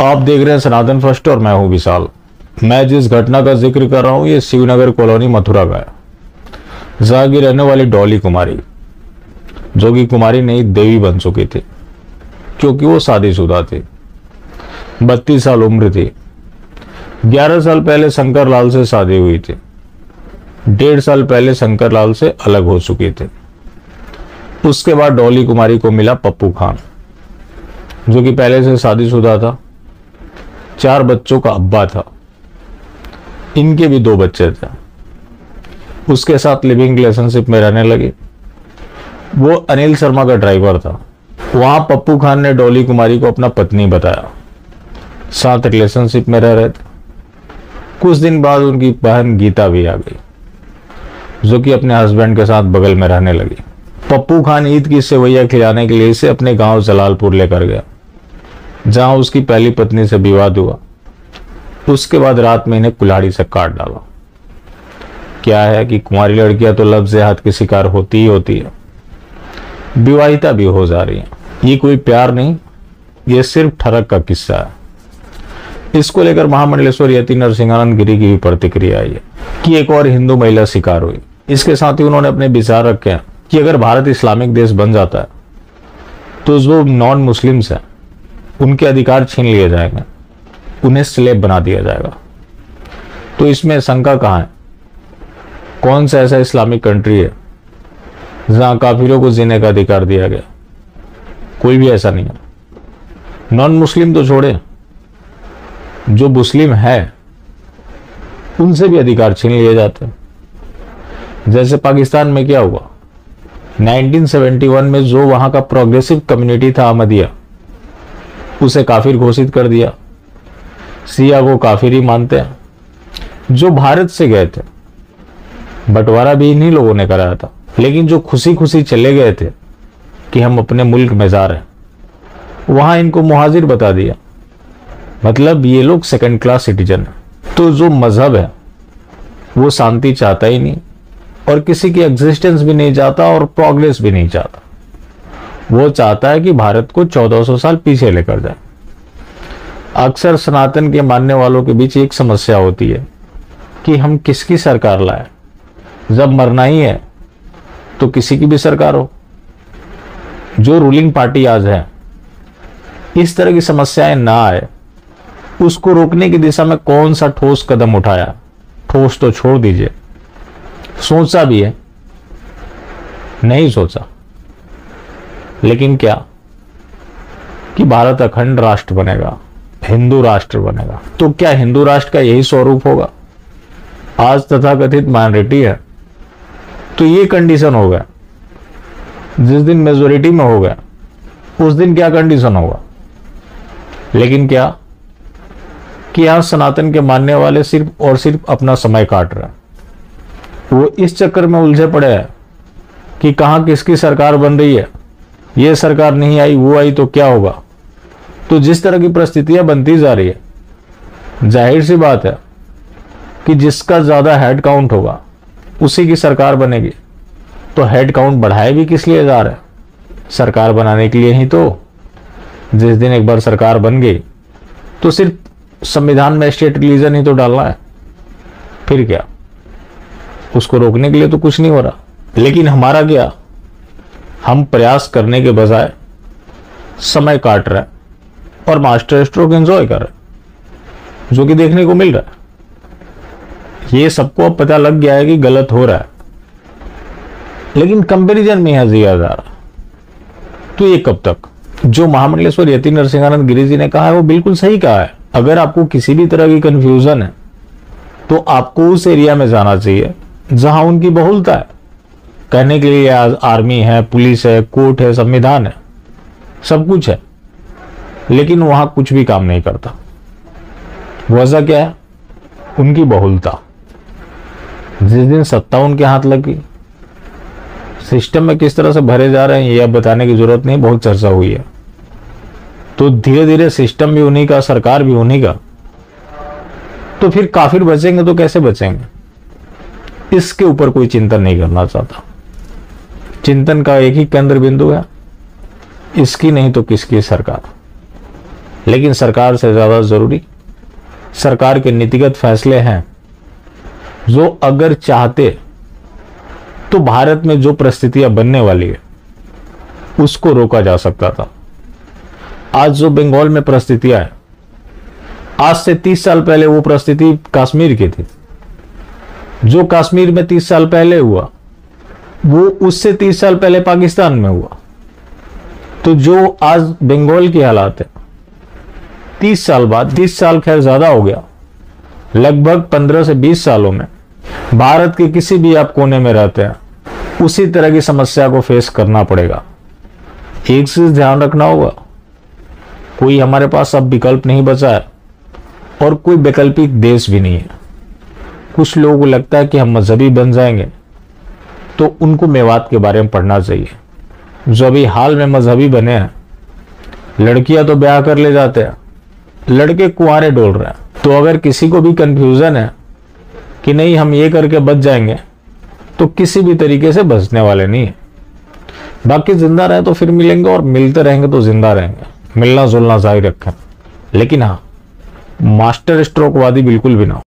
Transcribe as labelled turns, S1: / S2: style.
S1: आप देख रहे हैं सनातन फर्स्ट और मैं हूं विशाल। मैं जिस घटना का जिक्र कर रहा हूं ये शिवनगर कॉलोनी मथुरा का है, जहां की रहने वाली डॉली कुमारी, जो कि कुमारी नहीं देवी बन चुकी थी क्योंकि वो शादीशुदा थी। 32 साल उम्र थी। 11 साल पहले शंकर लाल से शादी हुई थी। 1.5 साल पहले शंकर लाल से अलग हो चुकी थी। उसके बाद डॉली कुमारी को मिला पप्पू खान, जो कि पहले से शादीशुदा था, 4 बच्चों का अब्बा था। इनके भी 2 बच्चे थे। उसके साथ लिविंग रिलेशनशिप में रहने लगी। वो अनिल शर्मा का ड्राइवर था। वहां पप्पू खान ने डॉली कुमारी को अपना पत्नी बताया, साथ रिलेशनशिप में रह रहे थे। कुछ दिन बाद उनकी बहन गीता भी आ गई, जो कि अपने हस्बैंड के साथ बगल में रहने लगी। पप्पू खान ईद की सेवैया खिलाने के लिए इसे अपने गांव जलालपुर लेकर गया, जहां उसकी पहली पत्नी से विवाद हुआ। उसके बाद रात में इन्हें कुल्हाड़ी से काट डाला। क्या है कि कुंवारी लड़कियां तो लफ्ज़ हाथ की शिकार होती ही होती है, विवाहिता भी हो जा रही है। ये कोई प्यार नहीं, ये सिर्फ ठरक का किस्सा है। इसको लेकर महामंडलेश्वर यति नरसिंहानंद गिरी की भी प्रतिक्रिया आई है कि एक और हिंदू महिला शिकार हुई। इसके साथ ही उन्होंने अपने विचार रखे हैं कि अगर भारत इस्लामिक देश बन जाता है तो जो नॉन मुस्लिम्स हैं उनके अधिकार छीन लिए जाएंगे, उन्हें स्लेब बना दिया जाएगा। तो इसमें शंका कहाँ है? कौन सा ऐसा इस्लामिक कंट्री है जहां काफिरों को जीने का अधिकार दिया गया? कोई भी ऐसा नहीं है। नॉन मुस्लिम तो छोड़े, जो मुस्लिम है उनसे भी अधिकार छीन लिए जाते हैं। जैसे पाकिस्तान में क्या हुआ, 1971 में जो वहां का प्रोग्रेसिव कम्युनिटी था अहमदिया, उसे काफिर घोषित कर दिया। सिया को काफिर ही मानते हैं। जो भारत से गए थे, बंटवारा भी इन्हीं लोगों ने कराया था, लेकिन जो खुशी खुशी चले गए थे कि हम अपने मुल्क में जा रहे हैं, वहां इनको मुहाजिर बता दिया। मतलब ये लोग सेकंड क्लास सिटीजन है। तो जो मजहब है वो शांति चाहता ही नहीं, और किसी की एग्जिस्टेंस भी नहीं चाहता, और प्रोग्रेस भी नहीं चाहता। वो चाहता है कि भारत को 1400 साल पीछे लेकर जाए। अक्सर सनातन के मानने वालों के बीच एक समस्या होती है कि हम किसकी सरकार लाए। जब मरना ही है तो किसी की भी सरकार हो। जो रूलिंग पार्टी आज है, इस तरह की समस्याएं ना आए, उसको रोकने की दिशा में कौन सा ठोस कदम उठाया? ठोस तो छोड़ दीजिए, सोचा भी है? नहीं सोचा। लेकिन क्या कि भारत अखंड राष्ट्र बनेगा, हिंदू राष्ट्र बनेगा। तो क्या हिंदू राष्ट्र का यही स्वरूप होगा? आज तथाकथित माइनॉरिटी है तो ये कंडीशन होगा। जिस दिन मेजोरिटी में होगा उस दिन क्या कंडीशन होगा? लेकिन क्या कि यहां सनातन के मानने वाले सिर्फ और सिर्फ अपना समय काट रहे हैं। वो इस चक्कर में उलझे पड़े हैं कि कहां किसकी सरकार बन रही है। ये सरकार नहीं आई, वो आई तो क्या होगा? तो जिस तरह की परिस्थितियां बनती जा रही है, जाहिर सी बात है कि जिसका ज्यादा हेड काउंट होगा उसी की सरकार बनेगी। तो हेड काउंट बढ़ाए भी किस लिए जा रहे हैं? सरकार बनाने के लिए ही तो। जिस दिन एक बार सरकार बन गई तो सिर्फ संविधान में स्टेट रिलीजन ही तो डालना है। फिर क्या? उसको रोकने के लिए तो कुछ नहीं हो रहा। लेकिन हमारा क्या? हम प्रयास करने के बजाय समय काट रहे हैं और मास्टर स्ट्रोक एंजॉय कर रहे हैं, जो कि देखने को मिल रहा है। ये सबको अब पता लग गया है कि गलत हो रहा है, लेकिन कंपैरिजन में है जिया जा रहा। तो ये कब तक? जो महामंडलेश्वर यति नरसिंहानंद गिरी जी ने कहा है वो बिल्कुल सही कहा है। अगर आपको किसी भी तरह की कंफ्यूजन है तो आपको उस एरिया में जाना चाहिए जहां उनकी बहुलता है। कहने के लिए आर्मी है, पुलिस है, कोर्ट है, संविधान है, सब कुछ है, लेकिन वहां कुछ भी काम नहीं करता। वजह क्या है? उनकी बहुलता। जिस दिन सत्ता उनके हाथ लगी, सिस्टम में किस तरह से भरे जा रहे हैं ये अब बताने की जरूरत नहीं, बहुत चर्चा हुई है। तो धीरे धीरे सिस्टम भी उन्हीं का, सरकार भी उन्हीं का। तो फिर काफिर बचेंगे तो कैसे बचेंगे? इसके ऊपर कोई चिंतन नहीं करना चाहता। चिंतन का एक ही केंद्र बिंदु है, इसकी नहीं तो किसकी सरकार। लेकिन सरकार से ज्यादा जरूरी सरकार के नीतिगत फैसले हैं, जो अगर चाहते तो भारत में जो परिस्थितियां बनने वाली है उसको रोका जा सकता था। आज जो बंगाल में परिस्थितियां है, आज से 30 साल पहले वो परिस्थिति कश्मीर की थी। जो कश्मीर में 30 साल पहले हुआ वो उससे 30 साल पहले पाकिस्तान में हुआ। तो जो आज बंगाल की हालात है, 30 साल बाद, 30 साल खैर ज्यादा हो गया, लगभग 15 से 20 सालों में भारत के किसी भी आप कोने में रहते हैं उसी तरह की समस्या को फेस करना पड़ेगा। एक चीज ध्यान रखना होगा, कोई हमारे पास अब विकल्प नहीं बचा है और कोई वैकल्पिक देश भी नहीं है। कुछ लोगों को लगता है कि हम मजहबी बन जाएंगे, तो उनको मेवात के बारे में पढ़ना चाहिए। जो अभी हाल में मजहबी बने हैं, लड़कियां तो ब्याह कर ले जाते हैं, लड़के कुंवारे डोल रहे हैं। तो अगर किसी को भी कंफ्यूजन है कि नहीं हम ये करके बच जाएंगे, तो किसी भी तरीके से बचने वाले नहीं है। बाकी जिंदा रहे तो फिर मिलेंगे, और मिलते रहेंगे तो जिंदा रहेंगे। मिलना जुलना जारी रखें, लेकिन हाँ, मास्टर स्ट्रोक वादी बिल्कुल भी ना हो।